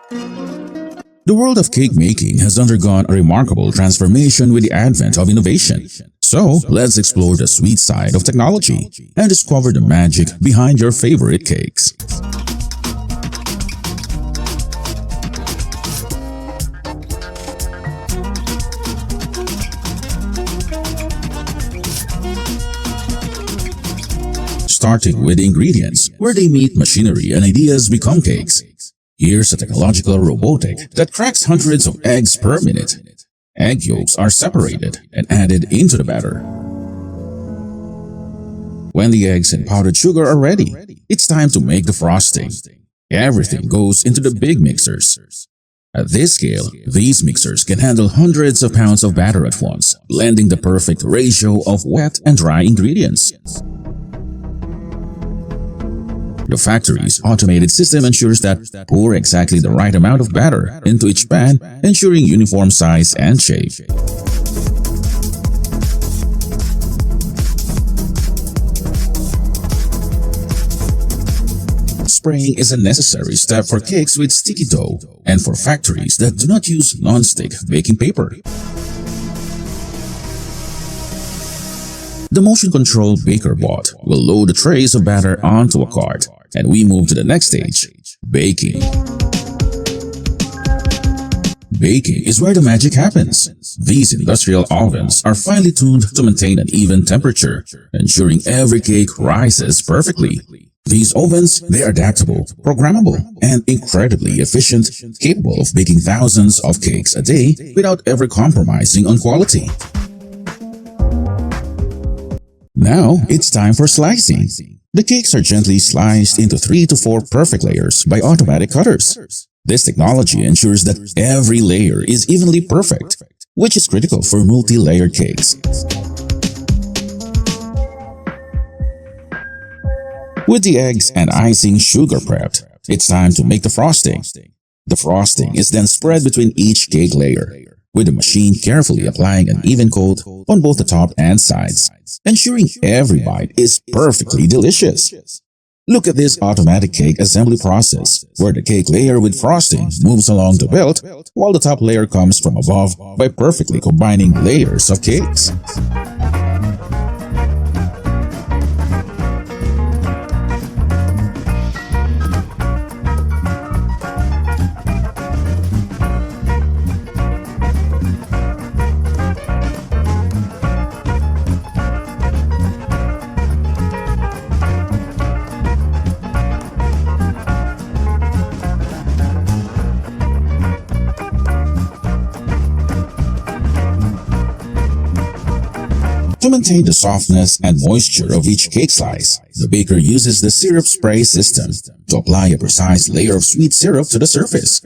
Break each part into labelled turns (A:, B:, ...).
A: The world of cake making has undergone a remarkable transformation with the advent of innovation. So, let's explore the sweet side of technology and discover the magic behind your favorite cakes. Starting with the ingredients, where they meet machinery and ideas become cakes. Here's a technological robotic that cracks hundreds of eggs per minute. Egg yolks are separated and added into the batter. When the eggs and powdered sugar are ready, it's time to make the frosting. Everything goes into the big mixers. At this scale, these mixers can handle hundreds of pounds of batter at once, blending the perfect ratio of wet and dry ingredients. The factory's automated system ensures that pour exactly the right amount of batter into each pan, ensuring uniform size and shape. Spraying is a necessary step for cakes with sticky dough and for factories that do not use non-stick baking paper. The motion-controlled baker bot will load the trays of batter onto a cart, and we move to the next stage, baking. Baking is where the magic happens. These industrial ovens are finely tuned to maintain an even temperature, ensuring every cake rises perfectly. These ovens, they are adaptable, programmable, and incredibly efficient, capable of baking thousands of cakes a day without ever compromising on quality. Now, it's time for slicing. The cakes are gently sliced into 3 to 4 perfect layers by automatic cutters. This technology ensures that every layer is evenly perfect, which is critical for multi-layered cakes. With the eggs and icing sugar prepped, it's time to make the frosting. The frosting is then spread between each cake layer, with the machine carefully applying an even coat on both the top and sides, ensuring every bite is perfectly delicious. Look at this automatic cake assembly process, where the cake layer with frosting moves along the belt, while the top layer comes from above by perfectly combining layers of cakes. To maintain the softness and moisture of each cake slice, the baker uses the syrup spray system to apply a precise layer of sweet syrup to the surface.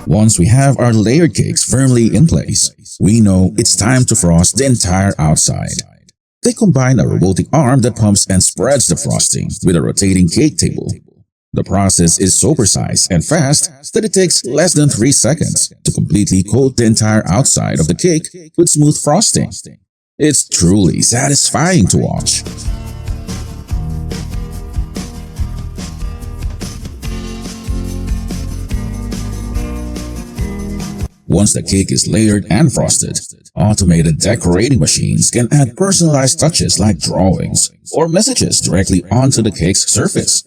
A: Once we have our layered cakes firmly in place, we know it's time to frost the entire outside. They combine a robotic arm that pumps and spreads the frosting with a rotating cake table. The process is so precise and fast that it takes less than 3 seconds to completely coat the entire outside of the cake with smooth frosting. It's truly satisfying to watch. Once the cake is layered and frosted, automated decorating machines can add personalized touches like drawings or messages directly onto the cake's surface.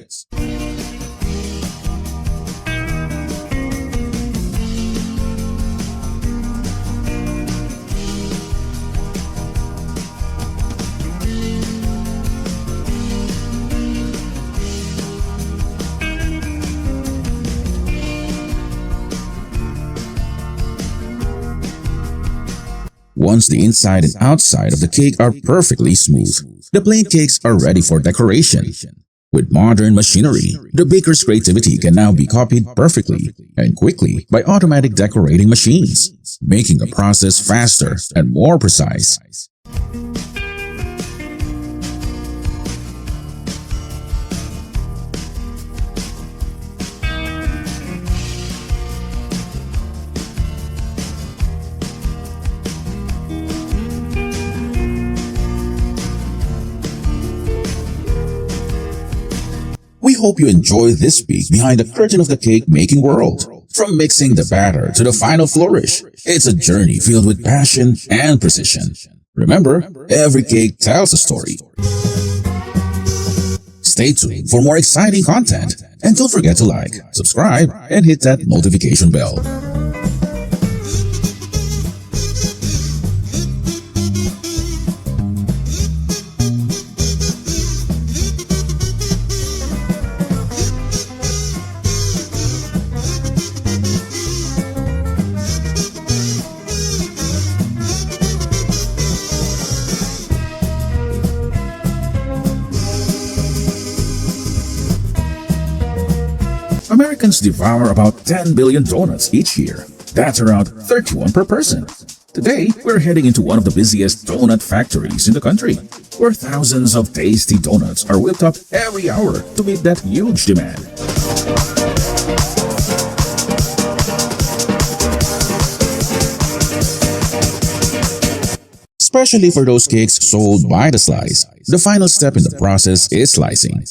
A: Once the inside and outside of the cake are perfectly smooth, the plain cakes are ready for decoration. With modern machinery, the baker's creativity can now be copied perfectly and quickly by automatic decorating machines, making the process faster and more precise. hope you enjoy this peek behind the curtain of the cake making world. From mixing the batter to the final flourish, it's a journey filled with passion and precision. Remember, every cake tells a story. Stay tuned for more exciting content, and don't forget to like, subscribe, and hit that notification bell. Americans devour about 10 billion donuts each year. That's around 31 per person. Today, we're heading into one of the busiest donut factories in the country, where thousands of tasty donuts are whipped up every hour to meet that huge demand. Especially for those cakes sold by the slice, the final step in the process is slicing.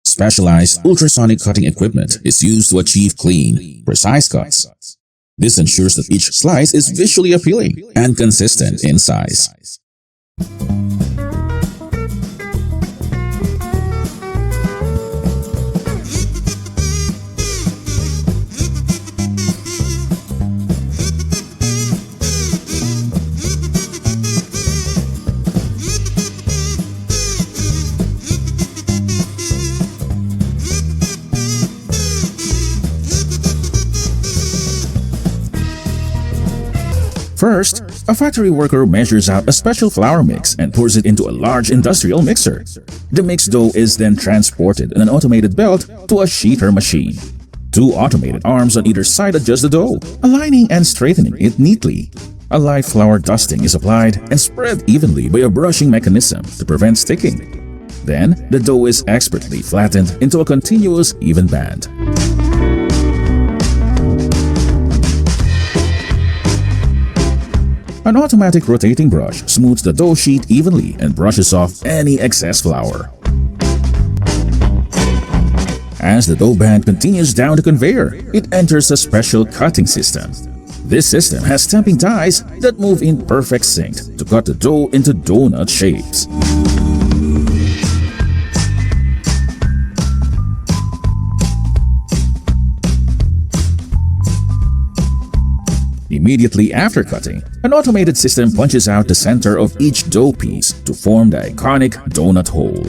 A: Specialized ultrasonic cutting equipment is used to achieve clean, precise cuts. This ensures that each slice is visually appealing and consistent in size. First, a factory worker measures out a special flour mix and pours it into a large industrial mixer. The mixed dough is then transported in an automated belt to a sheeter machine. Two automated arms on either side adjust the dough, aligning and straightening it neatly. A light flour dusting is applied and spread evenly by a brushing mechanism to prevent sticking. Then, the dough is expertly flattened into a continuous, even band. An automatic rotating brush smooths the dough sheet evenly and brushes off any excess flour. As the dough band continues down the conveyor, it enters a special cutting system. This system has stamping dies that move in perfect sync to cut the dough into donut shapes. Immediately after cutting, an automated system punches out the center of each dough piece to form the iconic donut hole.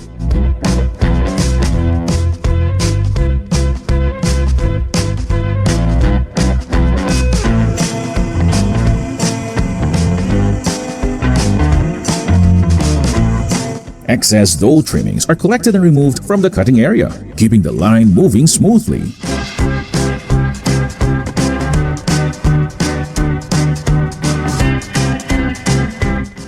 A: Excess dough trimmings are collected and removed from the cutting area, keeping the line moving smoothly.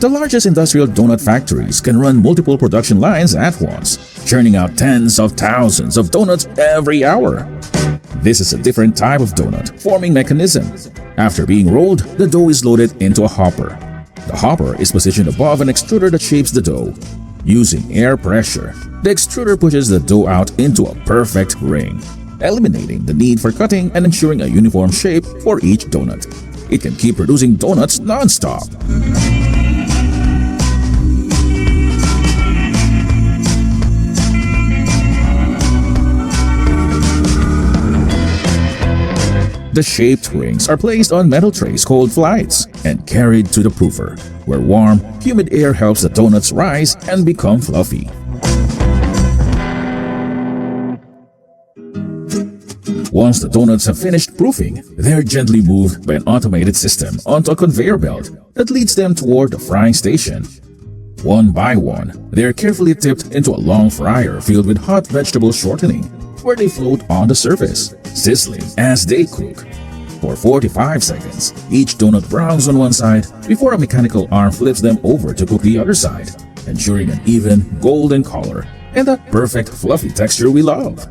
A: The largest industrial donut factories can run multiple production lines at once, churning out tens of thousands of donuts every hour. This is a different type of donut forming mechanism. After being rolled, the dough is loaded into a hopper. The hopper is positioned above an extruder that shapes the dough. Using air pressure, the extruder pushes the dough out into a perfect ring, eliminating the need for cutting and ensuring a uniform shape for each donut. It can keep producing donuts non-stop. The shaped rings are placed on metal trays called flights and carried to the proofer, where warm, humid air helps the donuts rise and become fluffy. Once the donuts have finished proofing, they're gently moved by an automated system onto a conveyor belt that leads them toward the frying station. One by one, they're carefully tipped into a long fryer filled with hot vegetable shortening, where they float on the surface, sizzling as they cook. For 45 seconds, each donut browns on one side before a mechanical arm flips them over to cook the other side, ensuring an even golden color and that perfect fluffy texture we love.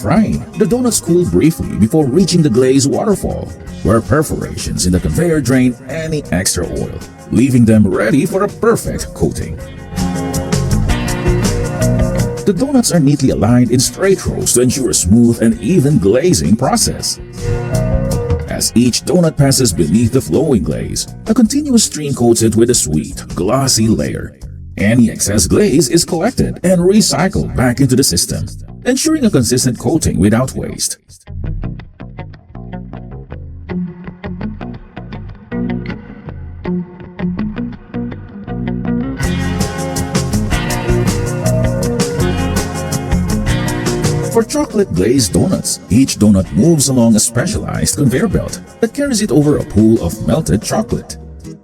A: frying, the donuts cool briefly before reaching the glaze waterfall, where perforations in the conveyor drain any extra oil, leaving them ready for a perfect coating. The donuts are neatly aligned in straight rows to ensure a smooth and even glazing process. As each donut passes beneath the flowing glaze, a continuous stream coats it with a sweet, glossy layer. Any excess glaze is collected and recycled back into the system, ensuring a consistent coating without waste. For chocolate glazed donuts, each donut moves along a specialized conveyor belt that carries it over a pool of melted chocolate.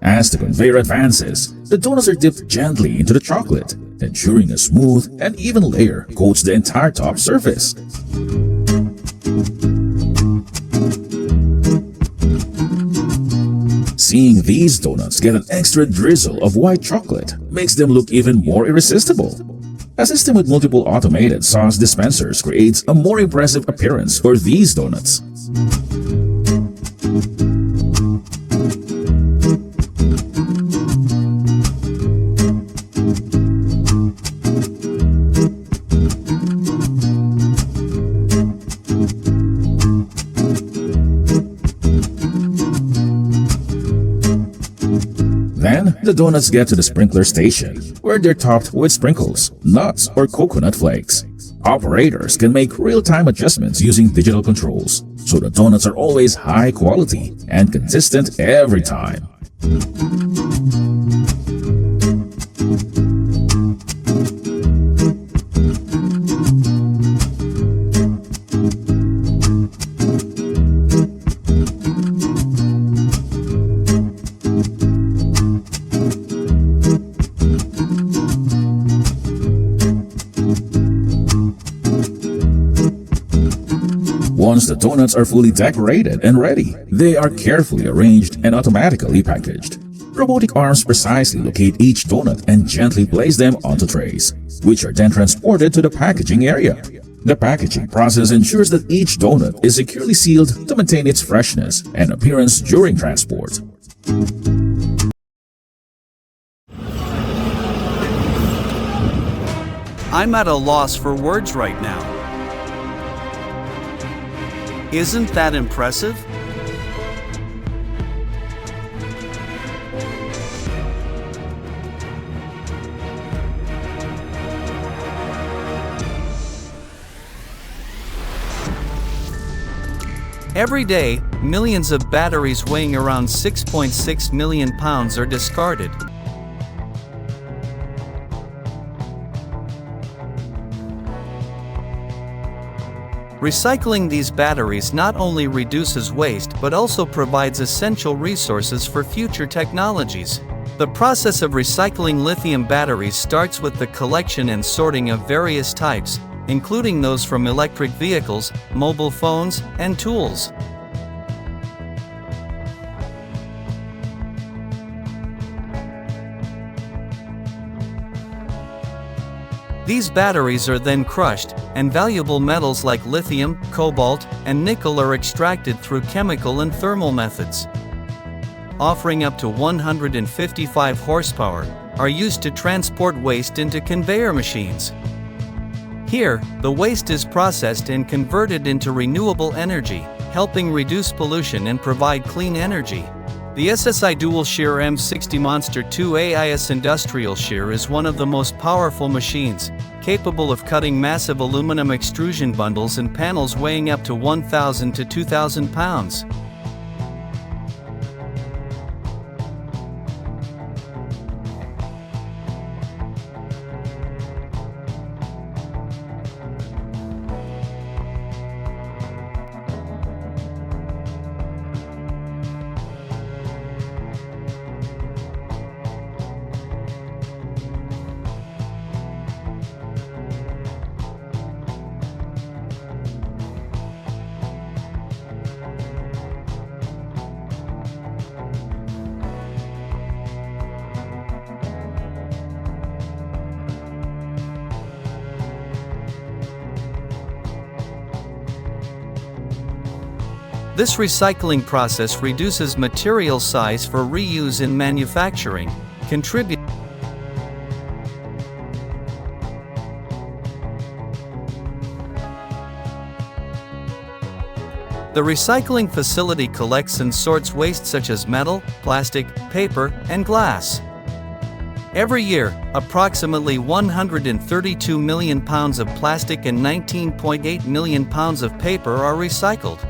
A: As the conveyor advances, the donuts are dipped gently into the chocolate, ensuring a smooth and even layer coats the entire top surface. Seeing these donuts get an extra drizzle of white chocolate makes them look even more irresistible. A system with multiple automated sauce dispensers creates a more impressive appearance for these donuts. Then, the donuts get to the sprinkler station, where they're topped with sprinkles, nuts, or coconut flakes. Operators can make real-time adjustments using digital controls, so the donuts are always high quality and consistent every time. Once the donuts are fully decorated and ready, they are carefully arranged and automatically packaged. Robotic arms precisely locate each donut and gently place them onto trays, which are then transported to the packaging area. The packaging process ensures that each donut is securely sealed to maintain its freshness and appearance during transport.
B: I'm at a loss for words right now. Isn't that impressive? Every day, millions of batteries weighing around 6.6 million pounds are discarded. Recycling these batteries not only reduces waste but also provides essential resources for future technologies. The process of recycling lithium batteries starts with the collection and sorting of various types, including those from electric vehicles, mobile phones, and tools. These batteries are then crushed, and valuable metals like lithium, cobalt, and nickel are extracted through chemical and thermal methods. Offering up to 155 horsepower, are used to transport waste into conveyor machines. Here, the waste is processed and converted into renewable energy, helping reduce pollution and provide clean energy. The SSI Dual Shear M60 Monster 2 AIS Industrial Shear is one of the most powerful machines, capable of cutting massive aluminum extrusion bundles and panels weighing up to 1,000 to 2,000 pounds. This recycling process reduces material size for reuse in manufacturing, contributing. The recycling facility collects and sorts waste such as metal, plastic, paper, and glass. Every year, approximately 132 million pounds of plastic and 19.8 million pounds of paper are recycled.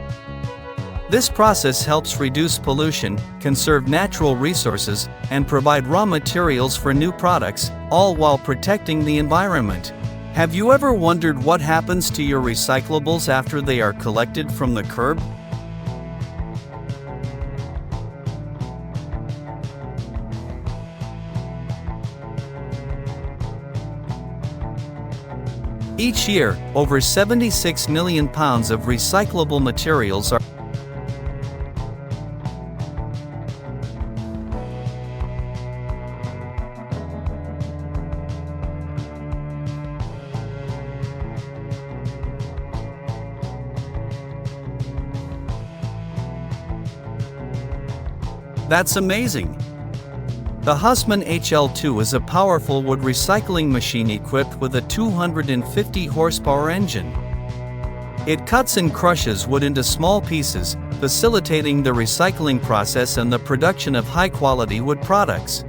B: This process helps reduce pollution, conserve natural resources, and provide raw materials for new products, all while protecting the environment. Have you ever wondered what happens to your recyclables after they are collected from the curb? Each year, over 76 million pounds of recyclable materials are That's amazing! The Hussmann HL2 is a powerful wood recycling machine equipped with a 250 horsepower engine. It cuts and crushes wood into small pieces, facilitating the recycling process and the production of high-quality wood products.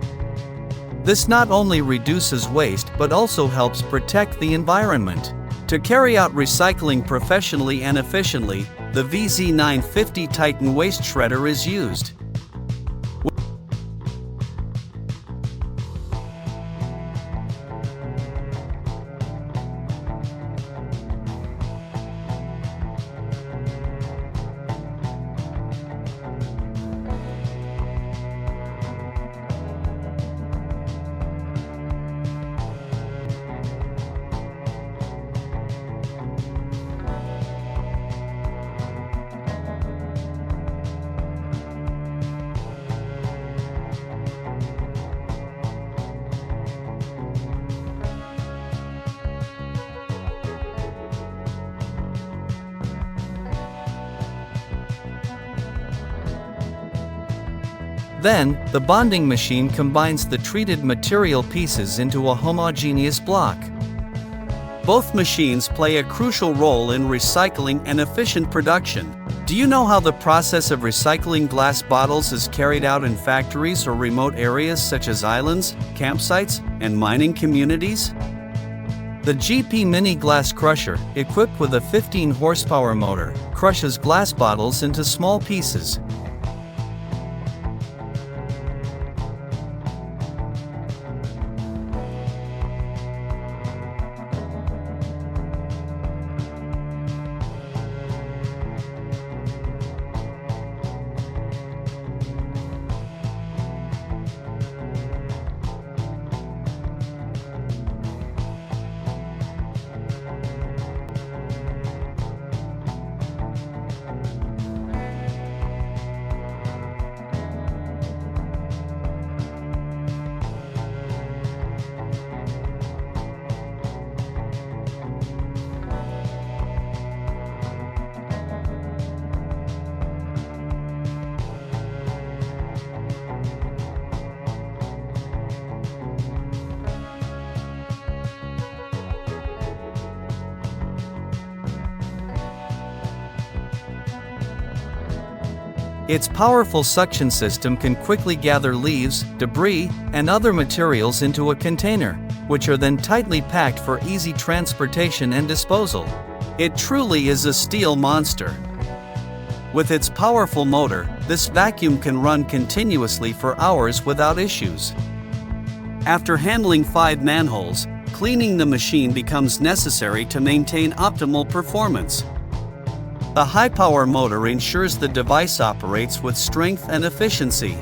B: This not only reduces waste but also helps protect the environment. To carry out recycling professionally and efficiently, the VZ950 Titan waste shredder is used. Then, the bonding machine combines the treated material pieces into a homogeneous block. Both machines play a crucial role in recycling and efficient production. Do you know how the process of recycling glass bottles is carried out in factories or remote areas such as islands, campsites, and mining communities? The GP Mini Glass Crusher, equipped with a 15 horsepower motor, crushes glass bottles into small pieces. Its powerful suction system can quickly gather leaves, debris, and other materials into a container, which are then tightly packed for easy transportation and disposal. It truly is a steel monster. With its powerful motor, this vacuum can run continuously for hours without issues. After handling 5 manholes, cleaning the machine becomes necessary to maintain optimal performance. The high-power motor ensures the device operates with strength and efficiency.